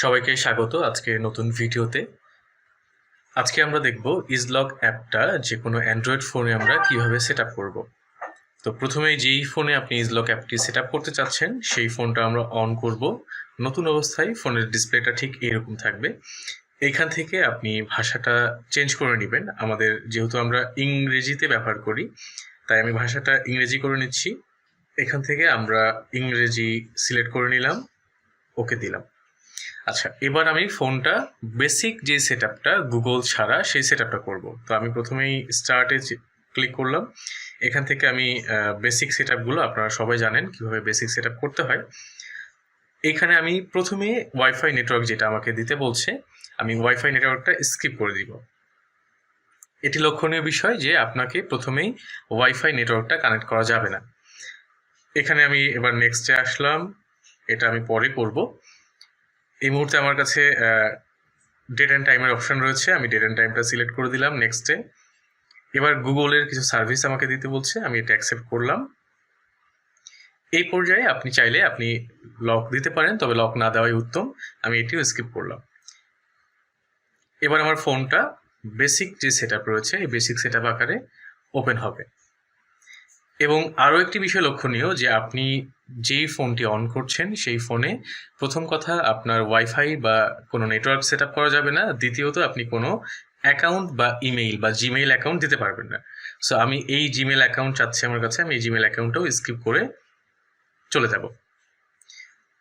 সবাইকে স্বাগত আজকে নতুন ভিডিওতে। আজকে আমরা দেখব ইজলক অ্যাপটা যে কোনো অ্যান্ড্রয়েড ফোনে আমরা কিভাবে সেট আপ করবো। তো প্রথমে যেই ফোনে আপনি ইজলক অ্যাপটি সেট আপ করতে চাচ্ছেন সেই ফোনটা আমরা অন করব। নতুন অবস্থায় ফোনের ডিসপ্লেটা ঠিক এরকম থাকবে। এইখান থেকে আপনি ভাষাটা চেঞ্জ করে নেবেন। আমাদের যেহেতু আমরা ইংরেজিতে ব্যবহার করি তাই আমি ভাষাটা ইংরেজি করে নিচ্ছি। এখান থেকে আমরা ইংরেজি সিলেক্ট করে নিলাম, ওকে দিলাম। আচ্ছা, এবার আমি ফোনটা বেসিক যে সেট আপটা গুগল ছাড়া সেই সেট আপটা করবো। তো আমি প্রথমেই স্টার্টে ক্লিক করলাম। এখান থেকে আমি বেসিক সেট আপগুলো আপনারা সবাই জানেন কিভাবে বেসিক সেট আপ করতে হয়। এখানে আমি প্রথমে ওয়াইফাই নেটওয়ার্ক যেটা আমাকে দিতে বলছে, আমি ওয়াইফাই নেটওয়ার্কটা স্কিপ করে দিব। এটি লক্ষণীয় বিষয় যে আপনাকে প্রথমেই ওয়াইফাই নেটওয়ার্কটা কানেক্ট করা যাবে না। এখানে আমি এবার নেক্সটে আসলাম, এটা আমি পরে করব। এই মুহূর্তে আমার কাছে ডেট অ্যান্ড টাইমের অপশন রয়েছে, আমি ডেট অ্যান্ড টাইমটা সিলেক্ট করে দিলাম নেক্সটে। এবার গুগলের কিছু সার্ভিস আমাকে দিতে বলছে, আমি এটা অ্যাকসেপ্ট করলাম। এই পর্যায়ে আপনি চাইলে আপনি লক দিতে পারেন, তবে লক না দেওয়াই উত্তম। আমি এটিও স্কিপ করলাম। এবার আমার ফোনটা বেসিক যে সেট আপ রয়েছে এই বেসিক সেট আপ আকারে ওপেন হবে। এবং আরও একটি বিষয় লক্ষণীয় যে আপনি যেই ফোনটি অন করছেন সেই ফোনে প্রথম কথা আপনার ওয়াইফাই বা কোনো নেটওয়ার্ক সেট আপ করা যাবে না। দ্বিতীয়ত আপনি কোনো অ্যাকাউন্ট বা ইমেইল বা জিমেইল অ্যাকাউন্ট দিতে পারবেন না। সো আমি এই জিমেইল অ্যাকাউন্ট চাচ্ছি আমার কাছে, আমি এই জিমেইল অ্যাকাউন্টটাও স্কিপ করে চলে যাব।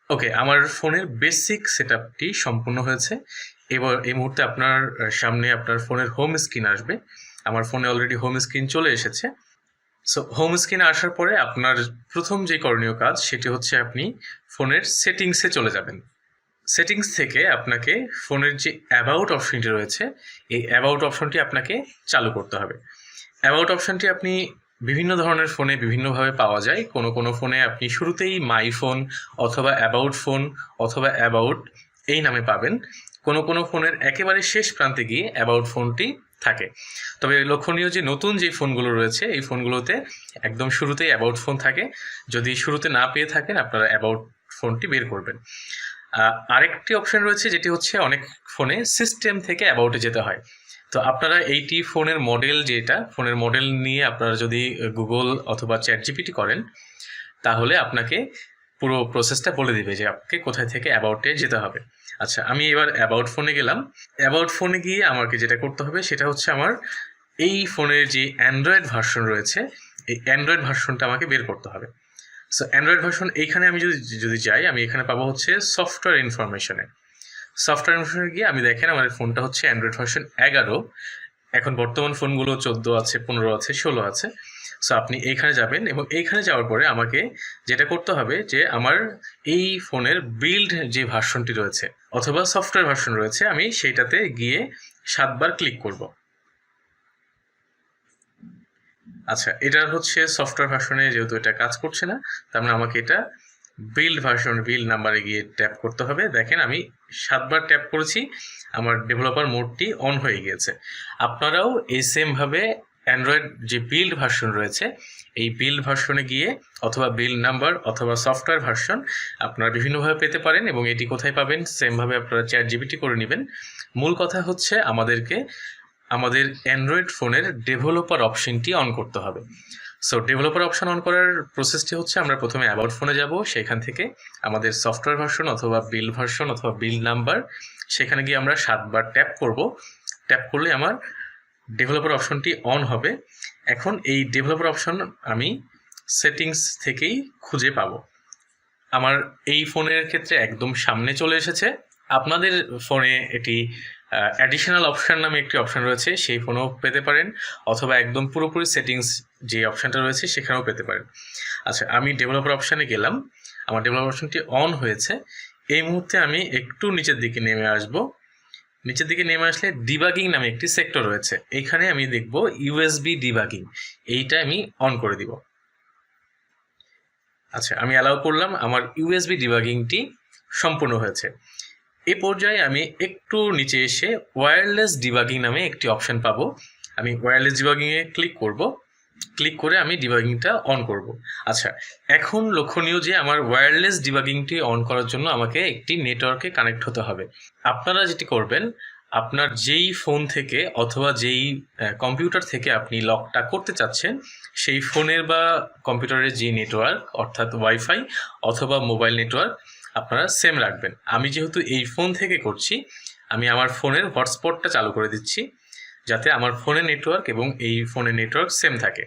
ওকে, আমার ফোনের বেসিক সেট আপটি সম্পূর্ণ হয়েছে। এবার এই মুহূর্তে আপনার সামনে আপনার ফোনের হোম স্ক্রিন আসবে। আমার ফোনে অলরেডি হোম স্ক্রিন চলে এসেছে। সো হোম স্ক্রিনে আসার পরে আপনার প্রথম যে করণীয় কাজ সেটি হচ্ছে আপনি ফোনের সেটিংসে চলে যাবেন। সেটিংস থেকে আপনাকে ফোনের যে অ্যাবাউট অপশনটি রয়েছে এই অ্যাবাউট অপশনটি আপনাকে চালু করতে হবে। অ্যাবাউট অপশনটি আপনি বিভিন্ন ধরনের ফোনে বিভিন্নভাবে পাওয়া যায়। কোনো কোনো ফোনে আপনি শুরুতেই মাই ফোন অথবা অ্যাবাউট ফোন অথবা অ্যাবাউট এই নামে পাবেন। কোনো কোনো ফোনের একেবারে শেষ প্রান্তে গিয়ে অ্যাবাউট ফোনটি থাকে। তবে লক্ষণীয় যে নতুন যে ফোনগুলো রয়েছে এই ফোনগুলোতে একদম শুরুতেই অ্যাবাউট ফোন থাকে। যদি শুরুতে না পেয়ে থাকেন আপনারা অ্যাবাউট ফোনটি বের করবেন। আরেকটি অপশন রয়েছে যেটি হচ্ছে অনেক ফোনে সিস্টেম থেকে অ্যাবাউটে যেতে হয়। তো আপনারা এইটি ফোনের মডেল যেটা ফোনের মডেল নিয়ে আপনারা যদি গুগল অথবা চ্যাট জিপিটি করেন তাহলে আপনাকে পুরো প্রসেসটা বলে দিবে যে আপনাকে কোথায় থেকে অ্যাবাউটে যেতে হবে। আচ্ছা, আমি এবার অ্যাবাউট ফোনে গেলাম। অ্যাবাউট ফোনে গিয়ে আমাকে যেটা করতে হবে সেটা হচ্ছে আমার এই ফোনের যে অ্যান্ড্রয়েড ভার্সন রয়েছে এই অ্যান্ড্রয়েড ভার্সনটা আমাকে বের করতে হবে। সো অ্যান্ড্রয়েড ভার্সন এইখানে আমি যদি যাই আমি এখানে পাবো হচ্ছে সফটওয়্যার ইনফরমেশনে। সফটওয়্যার ইনফরমেশনে গিয়ে আমি দেখেন আমার ফোনটা হচ্ছে অ্যান্ড্রয়েড ভার্সন 11। এখন বর্তমান ফোনগুলো 14 আছে, 15 আছে, 16 আছে। সো আপনি এইখানে যাবেন এবং এইখানে যাওয়ার পরে আমাকে যেটা করতে হবে যে আমার এই ফোনের বিল্ড যে ভার্সনটি রয়েছে অথবা সফটওয়্যার ভার্সন রয়েছে আমি সেইটাতে গিয়ে 7 বার ক্লিক করব। আচ্ছা, এটা হচ্ছে সফটওয়্যার ভার্সনে, যেহেতু এটা কাজ করছে না তার মানে আমাকে এটা বিল্ড ভার্সন বিল্ড নাম্বারে গিয়ে ট্যাপ করতে হবে। দেখেন আমি 7 বার ট্যাপ করেছি, আমার ডেভেলপার মোডটি অন হয়ে গিয়েছে। আপনারাও এই সেমভাবে অ্যান্ড্রয়েড যে বিল্ড ভার্সন রয়েছে এই বিল্ড ভার্সনে গিয়ে অথবা বিল্ড নাম্বার অথবা সফটওয়্যার ভার্সন আপনারা বিভিন্নভাবে পেতে পারেন এবং এটি কোথায় পাবেন সেমভাবে আপনারা চ্যাট জিপিটি করে নেবেন। মূল কথা হচ্ছে আমাদেরকে আমাদের অ্যান্ড্রয়েড ফোনের ডেভেলপার অপশনটি অন করতে হবে। সো ডেভেলপার অপশন অন করার প্রসেসটি হচ্ছে আমরা প্রথমে অ্যাবাউট ফোনে যাব, সেখান থেকে আমাদের সফটওয়্যার ভার্সন অথবা বিল্ড ভার্সন অথবা বিল্ড নাম্বার সেখানে গিয়ে আমরা 7 বার ট্যাপ করব। ট্যাপ করলে আমার ডেভেলপার অপশনটি অন হবে। এখন এই ডেভেলপার অপশন আমি সেটিংস থেকেই খুঁজে পাবো। আমার এই ফোনের ক্ষেত্রে একদম সামনে চলে এসেছে। আপনাদের ফোনে এটি অ্যাডিশনাল অপশন নামে একটি অপশন রয়েছে, সেই ফোনেও পেতে পারেন অথবা একদম পুরোপুরি সেটিংস যে অপশানটা রয়েছে সেখানেও পেতে পারেন। আচ্ছা, আমি ডেভেলপার অপশানে গেলাম, আমার ডেভেলপার অপশনটি অন হয়েছে। এই মুহূর্তে আমি একটু নিচের দিকে নেমে আসব। নিচের দিকে নেমে আসলে ডিবাগিং নামে একটি সেক্টর রয়েছে, এইখানে আমি দেখব ইউএসবি ডিবাগিং, এইটা আমি অন করে দিব। আচ্ছা, আমি অ্যালাউ করলাম, আমার ইউএসবি ডিবাগিংটি সম্পূর্ণ হয়েছে। এ পর্যায়ে আমি একটু নিচে এসে ওয়্যারলেস ডিবাগিং নামে একটি অপশন পাবো। আমি ওয়্যারলেস ডিবাগিংয়ে ক্লিক করব। ক্লিক করে আমি ডিবাগিংটা অন করব। আচ্ছা, এখন লক্ষণীয় যে আমার ওয়্যারলেস ডিবাগিংটি অন করার জন্য আমাকে একটি নেটওয়ার্কে কানেক্ট হতে হবে। আপনারা যেটি করবেন, আপনার যেই ফোন থেকে অথবা যেই কম্পিউটার থেকে আপনি লকটা করতে চাচ্ছেন সেই ফোনের বা কম্পিউটারের যে নেটওয়ার্ক অর্থাৎ ওয়াইফাই অথবা মোবাইল নেটওয়ার্ক আপনারা সেম রাখবেন। আমি যেহেতু এই ফোন থেকে করছি, আমি আমার ফোনের হটস্পটটা চালু করে দিচ্ছি যাতে আমার ফোনের নেটওয়ার্ক এবং এই ফোনের নেটওয়ার্ক সেম থাকে।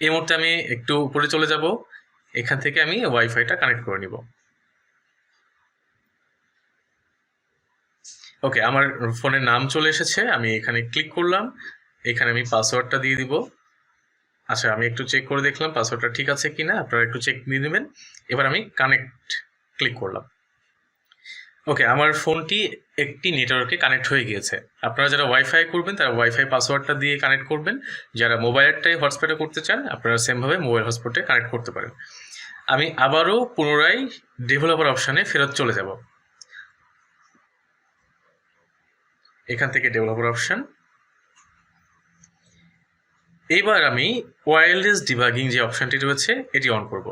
এই মুহূর্তে আমি একটু উপরে চলে যাব, এখান থেকে আমি ওয়াইফাইটা কানেক্ট করে নিব। ওকে, আমার ফোনের নাম চলে এসেছে, আমি এখানে ক্লিক করলাম, এখানে আমি পাসওয়ার্ডটা দিয়ে দিব। আচ্ছা, আমি একটু চেক করে দেখলাম পাসওয়ার্ডটা ঠিক আছে কিনা, আপনারা একটু চেক দিয়ে নেবেন। এবার আমি কানেক্ট ক্লিক করলাম। ওকে, আমার ফোনটি একটি নেটওয়ার্কে কানেক্ট হয়ে গিয়েছে। আপনারা যারা ওয়াইফাই করবেন তারা ওয়াইফাই পাসওয়ার্ডটা দিয়ে কানেক্ট করবেন, যারা মোবাইলটাই হটস্পটে করতে চান আপনারা সেমভাবে মোবাইল হটস্পটে কানেক্ট করতে পারেন। আমি আবারও পুনরায় ডেভেলপার অপশানে ফেরত চলে যাব। এখান থেকে ডেভেলপার অপশান, এবার আমি ওয়্যারলেস ডিবাগিং যে অপশানটি রয়েছে এটি অন করব।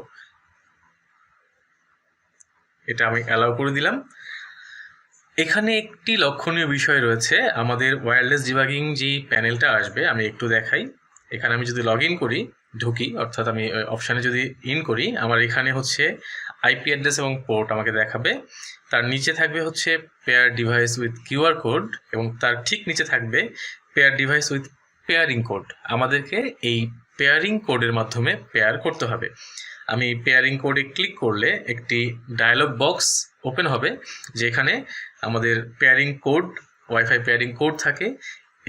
এটা আমি অ্যালাউ করে দিলাম। এখানে একটি লক্ষণীয় বিষয় রয়েছে, আমাদের ওয়্যারলেস ডিবাগিং যেই প্যানেলটা আসবে আমি একটু দেখাই। এখানে আমি যদি লগ ইন করি, ঢুকি, অর্থাৎ আমি অপশানে যদি ইন করি, আমার এখানে হচ্ছে আইপি অ্যাড্রেস এবং পোর্ট আমাকে দেখাবে। তার নিচে থাকবে হচ্ছে pair device with QR code এবং তার ঠিক নিচে থাকবে pair device with pairing code. আমাদেরকে এই পেয়ারিং কোডের মাধ্যমে পেয়ার করতে হবে। আমি পেয়ারিং কোডে ক্লিক করলে একটি ডায়ালগ বক্স ওপেন হবে, যেখানে আমাদের pairing code, wifi pairing code থাকে,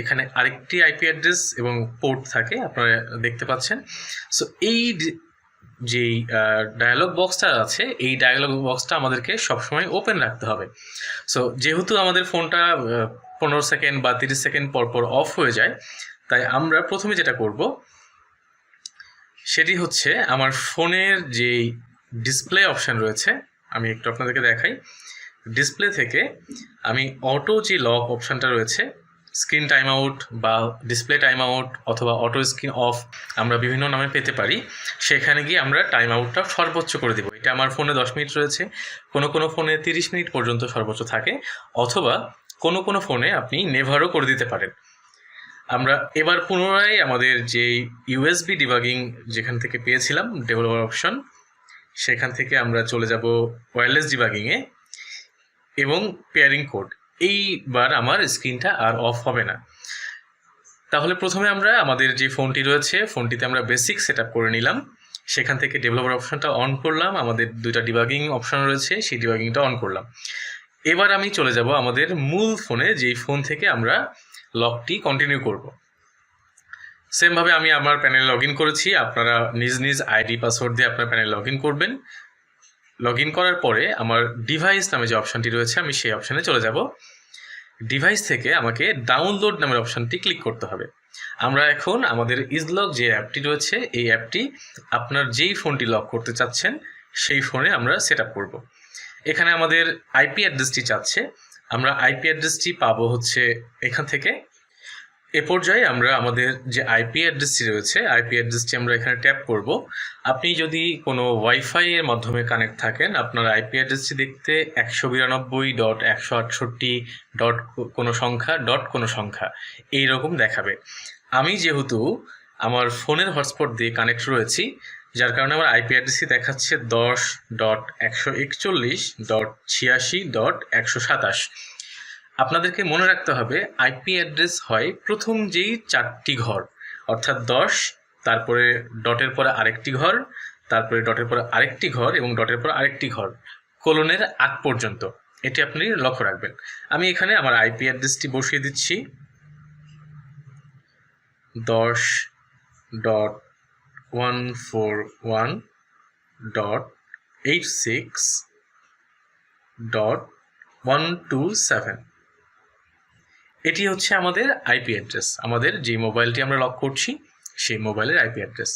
এখানে আরেকটি আইপি অ্যাড্রেস এবং পোর্ট থাকে, আপনারা দেখতে পাচ্ছেন। সো এই যেই ডায়ালগ বক্সটা আছে, এই ডায়ালগ বক্সটা আমাদেরকে সবসময় ওপেন রাখতে হবে। সো যেহেতু আমাদের ফোনটা 15 সেকেন্ড বা 30 সেকেন্ড পর পর অফ হয়ে যায়, তাই আমরা প্রথমে যেটা করব সেটি হচ্ছে আমার ফোনের যেই ডিসপ্লে অপশান রয়েছে, আমি একটু আপনাদেরকে দেখাই। ডিসপ্লে থেকে আমি অটো যে লক অপশানটা রয়েছে, স্ক্রিন টাইম আউট বা ডিসপ্লে টাইম আউট অথবা অটো স্ক্রিন অফ আমরা বিভিন্ন নামে পেতে পারি, সেখানে গিয়ে আমরা টাইম আউটটা সর্বোচ্চ করে দেবো। এটা আমার ফোনে 10 মিনিট রয়েছে, কোনো কোনো ফোনে 30 মিনিট পর্যন্ত সর্বোচ্চ থাকে, অথবা কোনো কোনো ফোনে আপনি নেভারও করে দিতে পারেন। আমরা এবার পুনরায় আমাদের যে ইউএসবি ডিবাগিং যেখান থেকে পেয়েছিলাম ডেভেলপার অপশন, সেখান থেকে আমরা চলে যাব ওয়্যারলেস ডিবাগিংয়ে এবং পেয়ারিং কোড। এইবার আমার স্ক্রিনটা আর অফ হবে না। তাহলে প্রথমে আমরা আমাদের যে ফোনটি রয়েছে, ফোনটিতে আমরা বেসিক সেট আপ করে নিলাম, সেখান থেকে ডেভেলপার অপশনটা অন করলাম, আমাদের দুইটা ডিবাগিং অপশন রয়েছে, সেই ডিবাগিংটা অন করলাম। এবার আমি চলে যাব আমাদের মূল ফোনে, যেই ফোন থেকে আমরা লকটি কন্টিনিউ করব। সেমভাবে আমি আমার প্যানেলে লগ ইন করেছি, আপনারা নিজ নিজ আইডি পাসওয়ার্ড দিয়ে আপনার প্যানেলে লগ ইন করবেন। লগ ইন করার পরে আমার ডিভাইস নামে যে অপশানটি রয়েছে আমি সেই অপশানে চলে যাব। ডিভাইস থেকে আমাকে ডাউনলোড নামের অপশানটি ক্লিক করতে হবে। আমরা এখন আমাদের ইজলক যে অ্যাপটি রয়েছে, এই অ্যাপটি আপনার যেই ফোনটি লক করতে চাচ্ছেন সেই ফোনে আমরা সেট আপ করবো। এখানে আমাদের আইপি অ্যাড্রেসটি চাচ্ছে, আমরা আইপি অ্যাড্রেসটি পাবো হচ্ছে এখান থেকে। এ পর্যায়ে আমরা আমাদের যে আইপি অ্যাড্রেসটি রয়েছে, আইপি অ্যাড্রেসটি আমরা এখানে ট্যাপ করব। আপনি যদি কোনো ওয়াইফাই এর মাধ্যমে কানেক্ট থাকেন, আপনার আইপি অ্যাড্রেসটি দেখতে 192.168. কোনো সংখ্যা এইরকম দেখাবে। আমি যেহেতু আমার ফোনের হটস্পট দিয়ে কানেক্ট রয়েছি, যার কারণে আমার আইপি অ্যাড্রেসটি দেখাচ্ছে 10.141.86.127। আপনাদেরকে মনে রাখতে হবে আইপি অ্যাড্রেস হয় প্রথম যেই 4টি ঘর, অর্থাৎ 10, তারপরে ডটের পরে আরেকটি ঘর, তারপরে ডটের পরে আরেকটি ঘর এবং ডটের পরে আরেকটি ঘর, কোলনের আগ পর্যন্ত। এটি আপনি লক্ষ্য রাখবেন। আমি এখানে আমার আইপি অ্যাড্রেসটি বসিয়ে দিচ্ছি 10.141.86.127। এটি হচ্ছে আমাদের আইপি অ্যাড্রেস, আমাদের যে মোবাইলটি আমরা লক করছি সেই মোবাইলের আইপি অ্যাড্রেস।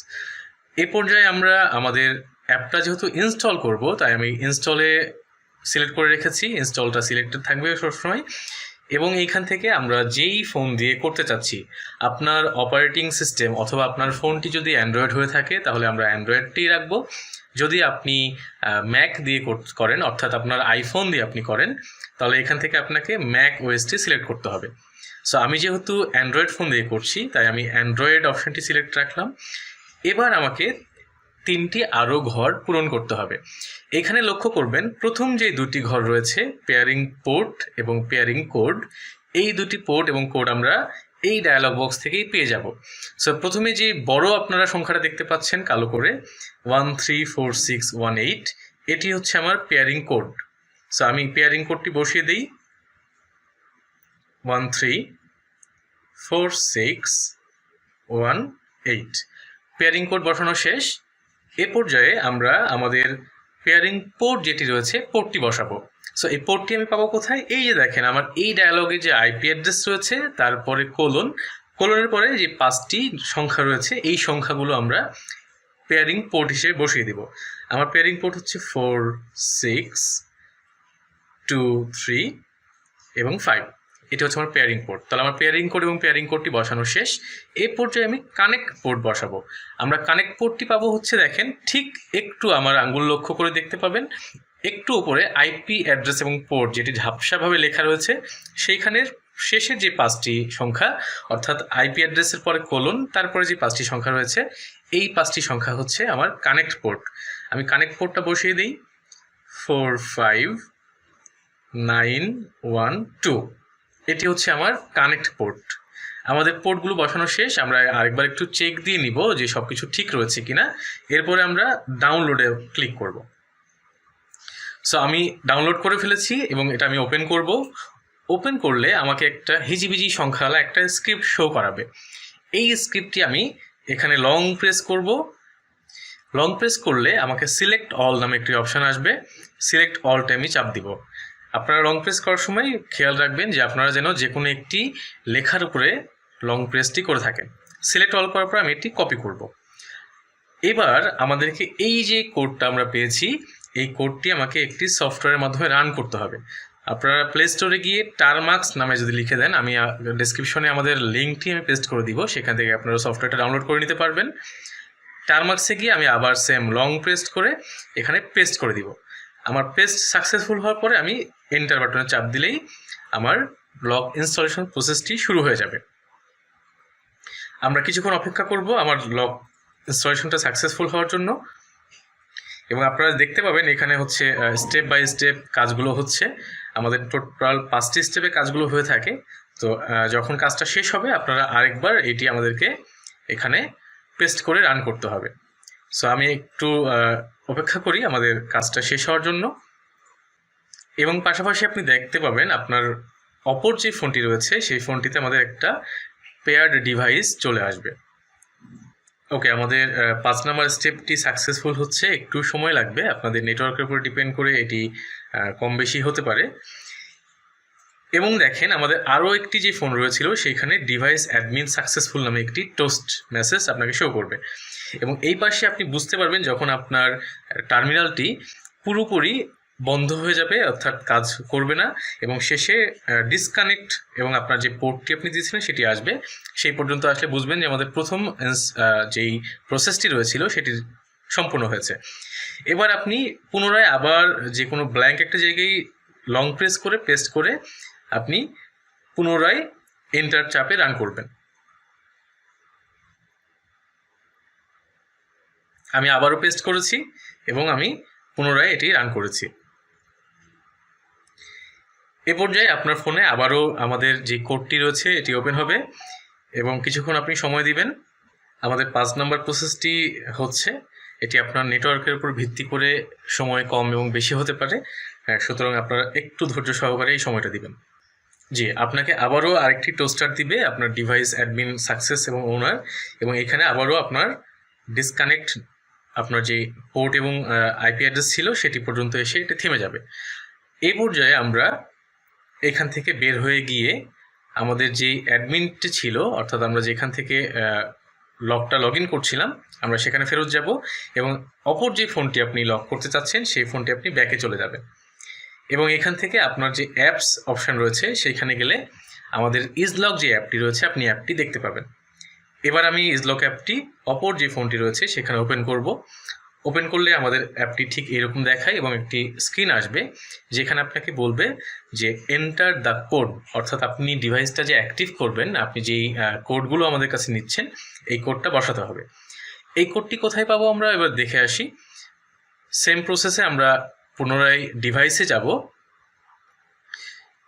এই পর্যায়ে আমরা আমাদের অ্যাপটা যেহেতু ইনস্টল করব, তাই আমি ইনস্টলে সিলেক্ট করে রেখেছি, ইনস্টলটা সিলেক্টেড থাকবে সবসময়। এবং এইখান থেকে আমরা যেই ফোন দিয়ে করতে চাচ্ছি, আপনার অপারেটিং সিস্টেম অথবা আপনার ফোনটি যদি অ্যান্ড্রয়েড হয়ে থাকে তাহলে আমরা অ্যান্ড্রয়েডটি রাখবো। যদি আপনি ম্যাক দিয়ে করেন, অর্থাৎ আপনার আইফোন দিয়ে আপনি করেন, তাহলে এখান থেকে আপনাকে ম্যাক ওএসটি সিলেক্ট করতে হবে। সো আমি যেহেতু অ্যান্ড্রয়েড ফোন দিয়ে করছি তাই আমি অ্যান্ড্রয়েড অপশানটি সিলেক্ট রাখলাম। এবার আমাকে 3টি আরও ঘর পূরণ করতে হবে। এখানে লক্ষ্য করবেন প্রথম যে 2টি ঘর রয়েছে পেয়ারিং পোর্ট এবং পেয়ারিং কোড, এই 2টি পোর্ট এবং কোড আমরা এই ডায়ালগ বক্স থেকেই পেয়ে যাব। সো প্রথমে যে বড় আপনারা সংখ্যাটা দেখতে পাচ্ছেন কালো করে 134618, এটি হচ্ছে আমার পেয়ারিং কোড। সো আমি পেয়ারিং কোডটি বসিয়ে দিই 134618। পেয়ারিং কোড বসানো শেষ। এ পর্যায়ে আমরা আমাদের পেয়ারিং পোর্ট যেটি রয়েছে পোর্টটি বসাবো। সো এই পোর্টটি আমি পাবো কোথায়? এই যে দেখেন আমার এই ডায়ালগে যে আইপি অ্যাড্রেস রয়েছে, তারপরে কোলনের পরে যে 5টি সংখ্যা রয়েছে, এই সংখ্যাগুলো আমরা পেয়ারিং পোর্ট হিসেবে বসিয়ে দিব। আমার পেয়ারিং পোর্ট হচ্ছে 4, 6, 2, 3 এবং 5। এটা হচ্ছে আমার পেয়ারিং পোর্ট। তাহলে আমার পেয়ারিং কোড এবং পেয়ারিং কোডটি বসানো শেষ। এই পর্যায়ে আমি কানেক্ট পোর্ট বসাবো। আমরা কানেক্ট পোর্টটি পাবো হচ্ছে দেখেন ঠিক একটু আমার আঙ্গুল লক্ষ্য করে দেখতে পাবেন একটু উপরে আইপি অ্যাড্রেস এবং পোর্ট যেটি ঝাপসাভাবে লেখা রয়েছে, সেইখানের শেষের যে 5টি সংখ্যা, অর্থাৎ আইপি অ্যাড্রেসের পরে কোলন, তারপরে যে 5টি সংখ্যা রয়েছে, এই 5টি সংখ্যা হচ্ছে আমার কানেক্ট পোর্ট। আমি কানেক্ট পোর্টটা বসিয়ে দিই 45912। এটি হচ্ছে আমার কানেক্ট পোর্ট। আমাদের পোর্টগুলো বসানো শেষ। আমরা আরেকবার একটু চেক দিয়ে নিব যে সব কিছু ঠিক রয়েছে কিনা। এরপরে আমরা ডাউনলোডে ক্লিক করব। সো আমি ডাউনলোড করে ফেলেছি এবং এটা আমি ওপেন করব। ওপেন করলে আমাকে একটা হিজিবিজি সংখ্যাওয়ালা একটা স্ক্রিপ্ট শো করাবে। এই স্ক্রিপ্টটি আমি এখানে লং প্রেস করব। লং প্রেস করলে আমাকে সিলেক্ট অল নামে একটি অপশান আসবে। সিলেক্ট অলটা আমি চাপ দিব। আপনারা লং প্রেস করার সময় খেয়াল রাখবেন যে আপনারা যেন যে কোনো একটি লেখার উপরে লং প্রেসটি করে থাকেন। সিলেক্ট অল করার পর আমি এটি কপি করব। এবার আমাদেরকে এই যে কোডটা আমরা পেয়েছি, এই কোডটি আমাকে একটি সফটওয়্যারের মাধ্যমে রান করতে হবে। আপনারা প্লে স্টোরে গিয়ে টারমাক্স নামে যদি লিখে দেন, আমি ডেসক্রিপশনে আমাদের লিঙ্কটি আমি পেস্ট করে দিব, সেখান থেকে আপনারা সফটওয়্যারটা ডাউনলোড করে নিতে পারবেন। টারমাক্সে গিয়ে আমি আবার সেম লং পেস্ট করে এখানে পেস্ট করে দিব। আমার পেস্ট সাকসেসফুল হওয়ার পরে আমি এন্টার বাটনে চাপ দিলেই আমার ব্লক ইনস্টলেশন প্রসেসটি শুরু হয়ে যাবে। আমরা কিছুক্ষণ অপেক্ষা করব আমার ব্লক ইনস্টলেশনটা সাকসেসফুল হওয়ার জন্য। এবং আপনারা দেখতে পাবেন এখানে হচ্ছে স্টেপ বাই স্টেপ কাজগুলো হচ্ছে। আমাদের টোটাল 5টি স্টেপে কাজগুলো হয়ে থাকে। তো যখন কাজটা শেষ হবে আপনারা আরেকবার এটি আমাদেরকে এখানে পেস্ট করে রান করতে হবে। সো আমি একটু অপেক্ষা করি আমাদের কাজটা শেষ হওয়ার জন্য। এবং পাশাপাশি আপনি দেখতে পাবেন আপনার অপর যে ফোনটি রয়েছে সেই ফোনটিতে আমাদের একটা পেয়ার্ড ডিভাইস চলে আসবে। ওকে, আমাদের 5 নম্বর স্টেপটি সাকসেসফুল হচ্ছে। একটু সময় লাগবে, আপনাদের নেটওয়ার্কের উপর ডিপেন্ড করে এটি কম বেশি হতে পারে। এবং দেখেন আমাদের আরও একটি যে ফোন রয়েছিল সেইখানে ডিভাইস অ্যাডমিন সাকসেসফুল নামে একটি টোস্ট মেসেজ আপনাকে শো করবে। এবং এই পাশে আপনি বুঝতে পারবেন যখন আপনার টার্মিনালটি পুরোপুরি বন্ধ হয়ে যাবে, অর্থাৎ কাজ করবে না, এবং শেষে ডিসকানেক্ট এবং আপনার যে পোর্টটি আপনি দিয়েছিলেন সেটি আসবে। সেই পর্যন্ত আসলে বুঝবেন যে আমাদের প্রথম যেই প্রসেসটি রয়েছিল সেটি সম্পূর্ণ হয়েছে। এবার আপনি পুনরায় আবার যে কোনো ব্ল্যাঙ্ক একটা জায়গায় লং প্রেস করে পেস্ট করে আপনি পুনরায় এন্টার চাপে রান করবেন। আমি আবারও পেস্ট করেছি এবং আমি পুনরায় এটি রান করেছি। এ পর্যায়ে আপনার ফোনে আবারও আমাদের যে কোডটি রয়েছে এটি ওপেন হবে এবং কিছুক্ষণ আপনি সময় দিবেন। আমাদের 5 নম্বর প্রসেসটি হচ্ছে। এটি আপনার নেটওয়ার্কের উপর ভিত্তি করে সময় কম এবং বেশি হতে পারে, সুতরাং আপনারা একটু ধৈর্য সহকারে এই সময়টা দিবেন। জি, আপনাকে আবারও আরেকটি টোস্টার দিবে আপনার ডিভাইস অ্যাডমিন সাকসেস এবং ওনার, এবং এখানে আবারও আপনার ডিসকানেক্ট আপনার যে পোর্ট এবং আইপি অ্যাড্রেস ছিল সেটি পর্যন্ত এসে এটা থেমে যাবে। এই পর্যায়ে আমরা এখান থেকে বের হয়ে গিয়ে আমাদের যে অ্যাডমিনটি ছিল, অর্থাৎ আমরা যেখান থেকে লকটা লগ ইন করছিলাম, আমরা সেখানে ফেরত যাব এবং অপর যে ফোনটি আপনি লক করতে চাচ্ছেন সেই ফোনটি আপনি ব্যাকে চলে যাবেন। এবং এখান থেকে আপনার যে অ্যাপস অপশান রয়েছে সেইখানে গেলে আমাদের ইজলক যে অ্যাপটি রয়েছে আপনি অ্যাপটি দেখতে পাবেন। এবার আমি ইজলক অ্যাপটি অপর যে ফোনটি রয়েছে সেখানে ওপেন করব। ওপেন করলে আমাদের অ্যাপটি ঠিক এরকম দেখায় এবং একটি স্ক্রিন আসবে যেখানে আপনাকে বলবে যে এন্টার দ্য কোড, অর্থাৎ আপনি ডিভাইসটা যে অ্যাক্টিভ করবেন, আপনি যেই কোডগুলো আমাদের কাছে নিচ্ছেন এই কোডটা বসাতে হবে। এই কোডটি কোথায় পাবো আমরা এবার দেখে আসি। সেম প্রসেসে আমরা পুনরায় ডিভাইসে যাব।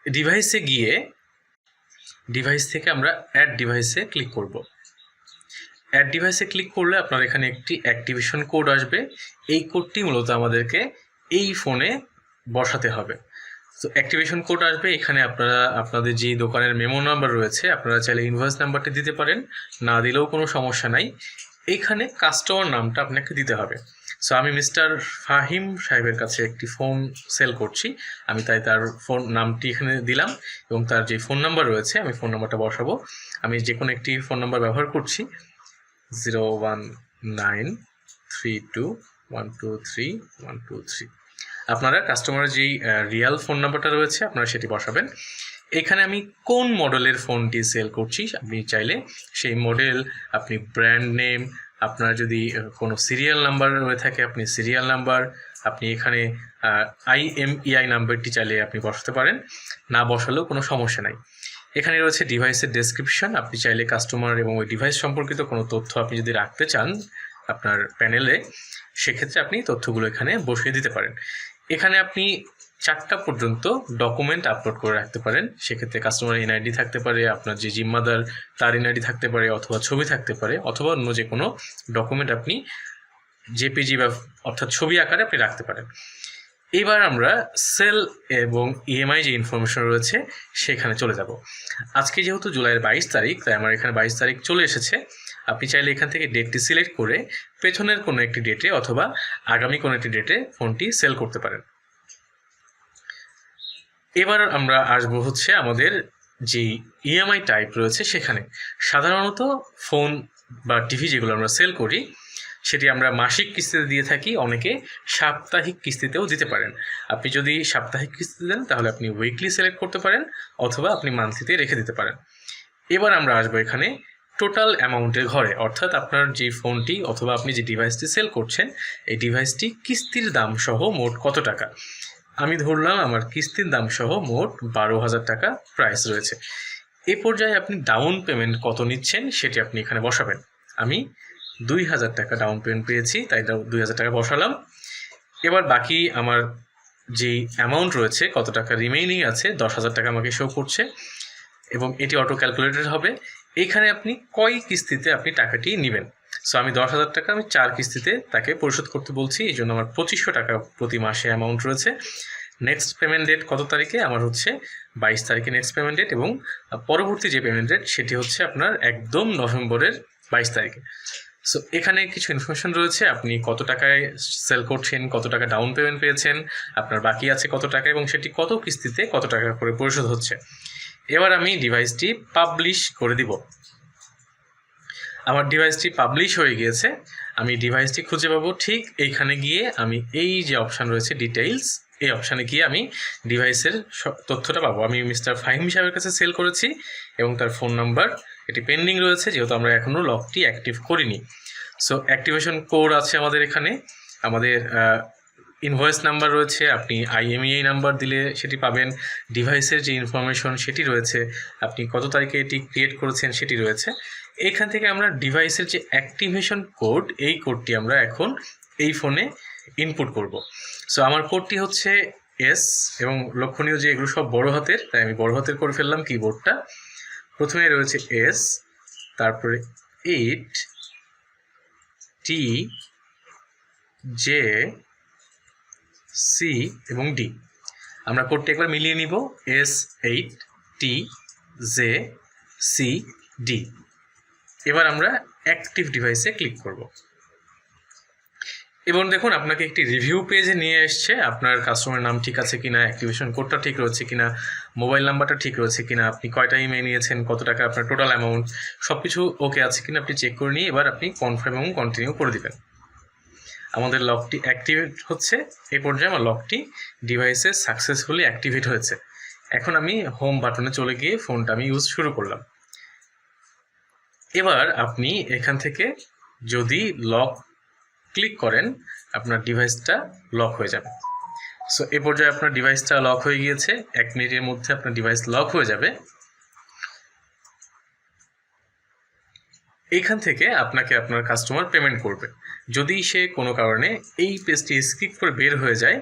ডিভাইসে গিয়ে ডিভাইস থেকে আমরা অ্যাড ডিভাইসে ক্লিক করব। অ্যাড ডিভাইসে ক্লিক করলে আপনার এখানে একটি অ্যাক্টিভেশন কোড আসবে। এই কোডটি মূলত আমাদেরকে এই ফোনে বসাতে হবে। তো অ্যাক্টিভেশন কোড আসবে, এখানে আপনারা আপনাদের যে দোকানের মেমো নাম্বার রয়েছে আপনারা চাইলে ইনভয়েস নাম্বারটি দিতে পারেন, না দিলেও কোনো সমস্যা নাই। এইখানে কাস্টমার নামটা আপনাকে দিতে হবে। সো আমি মিস্টার ফাহিম সাহেবের কাছে একটি ফোন সেল করছি, আমি তাই তার ফোন নামটি এখানে দিলাম এবং তার যে ফোন নাম্বার রয়েছে আমি ফোন নাম্বারটা বসাবো। আমি যে কোনো একটি ফোন নাম্বার ব্যবহার করছি, 01932123123। আপনারা কাস্টমারের যেই রিয়াল ফোন নাম্বারটা রয়েছে আপনারা সেটি বসাবেন। এখানে আমি কোন মডেলের ফোনটি সেল করছি আপনি চাইলে সেই মডেল, আপনি ব্র্যান্ড নেম, আপনার যদি কোনো সিরিয়াল নাম্বার হয়ে থাকে আপনি সিরিয়াল নাম্বার, আপনি এখানে IMEI নাম্বারটি চাইলে আপনি বসাতে পারেন, না বসালেও কোনো সমস্যা নাই। এখানে রয়েছে ডিভাইসের ডেসক্রিপশন, আপনি চাইলে কাস্টমার এবং ওই ডিভাইস সম্পর্কিত কোনো তথ্য আপনি যদি রাখতে চান আপনার প্যানেলে, সেক্ষেত্রে আপনি তথ্যগুলো এখানে বসিয়ে দিতে পারেন। এখানে আপনি 4টা পর্যন্ত ডকুমেন্ট আপলোড করে রাখতে পারেন। সেক্ষেত্রে কাস্টমার NID থাকতে পারে, আপনার যে জিম্মাদার তার NID থাকতে পারে, অথবা ছবি থাকতে পারে, অথবা অন্য যে কোনো ডকুমেন্ট আপনি JPG বা অর্থাৎ ছবি আকারে আপনি রাখতে পারেন। এবার আমরা সেল এবং EMI যে ইনফরমেশন রয়েছে সেখানে চলে যাব। আজকে যেহেতু জুলাইয়ের 22 তারিখ, তাই আমার এখানে 22 তারিখ চলে এসেছে। আপনি চাইলে এখান থেকে ডেটটি সিলেক্ট করে পেছনের কোনো একটি ডেটে অথবা আগামী কোনো একটি ডেটে ফোনটি সেল করতে পারেন। এবার আমরা আসবো হচ্ছে আমাদের যে EMI টাইপ রয়েছে সেখানে। সাধারণত ফোন বা টিভি যেগুলো আমরা সেল করি সেটি আমরা মাসিক কিস্তিতে দিয়ে থাকি, অনেকে সাপ্তাহিক কিস্তিতেও দিতে পারেন। আপনি যদি সাপ্তাহিক কিস্তিতে দেন তাহলে আপনি উইকলি সিলেক্ট করতে পারেন, অথবা আপনি মান্থলিতে রেখে দিতে পারেন। এবার আমরা আসবো এখানে টোটাল অ্যামাউন্টের ঘরে, অর্থাৎ আপনার যে ফোনটি অথবা আপনি যে ডিভাইসটি সেল করছেন এই ডিভাইসটি কিস্তির দাম সহ মোট কত টাকা। আমি ধরলাম আমার কিস্তির দাম সহ মোট 12,000 টাকা প্রাইস রয়েছে। এ পর্যায়ে আপনি ডাউন পেমেন্ট কত নিচ্ছেন সেটি আপনি এখানে বসাবেন। আমি 2,000 টাকা ডাউন পেমেন্ট পেয়েছি, তাই 2,000 টাকা বসালাম। এবার বাকি আমার যেই অ্যামাউন্ট রয়েছে, কত টাকা রিমেইনিং আছে, 10,000 টাকা আমাকে শো করছে এবং এটি অটো ক্যালকুলেটেড হবে। এইখানে আপনি কয় কিস্তিতে আপনি টাকাটি নেবেন। সো আমি 10,000 টাকা আমি 4 কিস্তিতে তাকে পরিশোধ করতে বলছি, এই জন্য আমার 2,500 টাকা প্রতি মাসে অ্যামাউন্ট রয়েছে। নেক্সট পেমেন্ট ডেট কত তারিখে, আমার হচ্ছে 22 তারিখে নেক্সট পেমেন্ট ডেট, এবং পরবর্তী যে পেমেন্ট ডেট সেটি হচ্ছে আপনার একদম নভেম্বরের 22 তারিখে। সো এখানে কিছু ইনফরমেশন রয়েছে, আপনি কত টাকায় সেল করছেন, কত টাকা ডাউন পেমেন্ট পেয়েছেন, আপনার বাকি আছে কত টাকা এবং সেটি কত কিস্তিতে কত টাকা করে পরিশোধ হচ্ছে। এবার আমি ডিভাইসটি পাবলিশ করে দিব। আমার ডিভাইসটি পাবলিশ হয়ে গিয়েছে। আমি ডিভাইসটি খুঁজে পাবো ঠিক এইখানে গিয়ে, আমি এই যে অপশান রয়েছে ডিটেইলস, এই অপশানে গিয়ে আমি ডিভাইসের তথ্যটা পাবো। আমি মিস্টার ফাহিম সাহেবের কাছে সেল করেছি এবং তার ফোন নাম্বার এটি পেন্ডিং রয়েছে, যেহেতু আমরা এখনও লকটি অ্যাক্টিভ করিনি। সো অ্যাক্টিভেশন কোড আছে আমাদের এখানে, আমাদের ইনভয়েস নাম্বার রয়েছে, আপনি IMEI নাম্বার দিলে সেটি পাবেন, ডিভাইসের যে ইনফরমেশন সেটি রয়েছে, আপনি কত তারিখে এটি ক্রিয়েট করেছেন সেটি রয়েছে। এখান থেকে আমরা ডিভাইসের যে অ্যাক্টিভেশন কোড, এই কোডটি আমরা এখন এই ফোনে ইনপুট করব। সো আমার কোডটি হচ্ছে S, এবং লক্ষণীয় যে এগুলো সব বড় হাতের, তাই আমি বড় হাতের করে ফেললাম কিবোর্ডটা। প্রথমে রয়েছে S, তারপরে 8 T J C এবং D। আমরা কোডটি একবার মিলিয়ে নিব, S8 T J C D। এবার আমরা অ্যাক্টিভ ডিভাইসে ক্লিক করব এবং দেখুন আপনাকে একটি রিভিউ পেজে নিয়ে এসছে। আপনার কাস্টমারের নাম ঠিক আছে কিনা, অ্যাক্টিভেশন কোডটা ঠিক রয়েছে কিনা, মোবাইল নাম্বারটা ঠিক রয়েছে কিনা, আপনি কয়টা ইমেল নিয়েছেন, কত টাকা আপনার টোটাল অ্যামাউন্ট, সব কিছু ওকে আছে কিনা আপনি চেক করে নিয়ে এবার আপনি কনফার্ম এবং কন্টিনিউ করে দিবেন। আমাদের লকটি অ্যাক্টিভেট হচ্ছে। এই পর্যায়ে আমার লকটি ডিভাইসে সাকসেসফুলি অ্যাক্টিভেট হয়েছে। এখন আমি হোম বাটনে চলে গিয়ে ফোনটা আমি ইউজ শুরু করলাম। এবার আপনি এখান থেকে যদি লক ক্লিক করেন আপনার ডিভাইসটা লক হয়ে যাবে। সো এ পর্যায়ে আপনার ডিভাইসটা লক হয়ে গিয়েছে। 1 মিনিটের মধ্যে আপনার ডিভাইস লক হয়ে যাবে। এইখান থেকে আপনাকে আপনার কাস্টমার পেমেন্ট করবে। যদি সে কোনো কারণে এই পেজটি স্কিপ করে বের হয়ে যায়,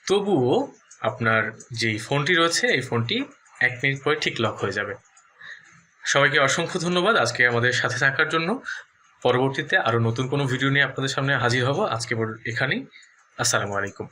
তবুও আপনার যেই ফোনটি রয়েছে এই ফোনটি 1 মিনিট পরে ঠিক লক হয়ে যাবে। সবাইকে অসংখ্য ধন্যবাদ আজকে আমাদের সাথে থাকার জন্য। পরবর্তীতে আরও নতুন কোনো ভিডিও নিয়ে আপনাদের সামনে হাজির হব। আজকে এখানেই। আসসালামু আলাইকুম।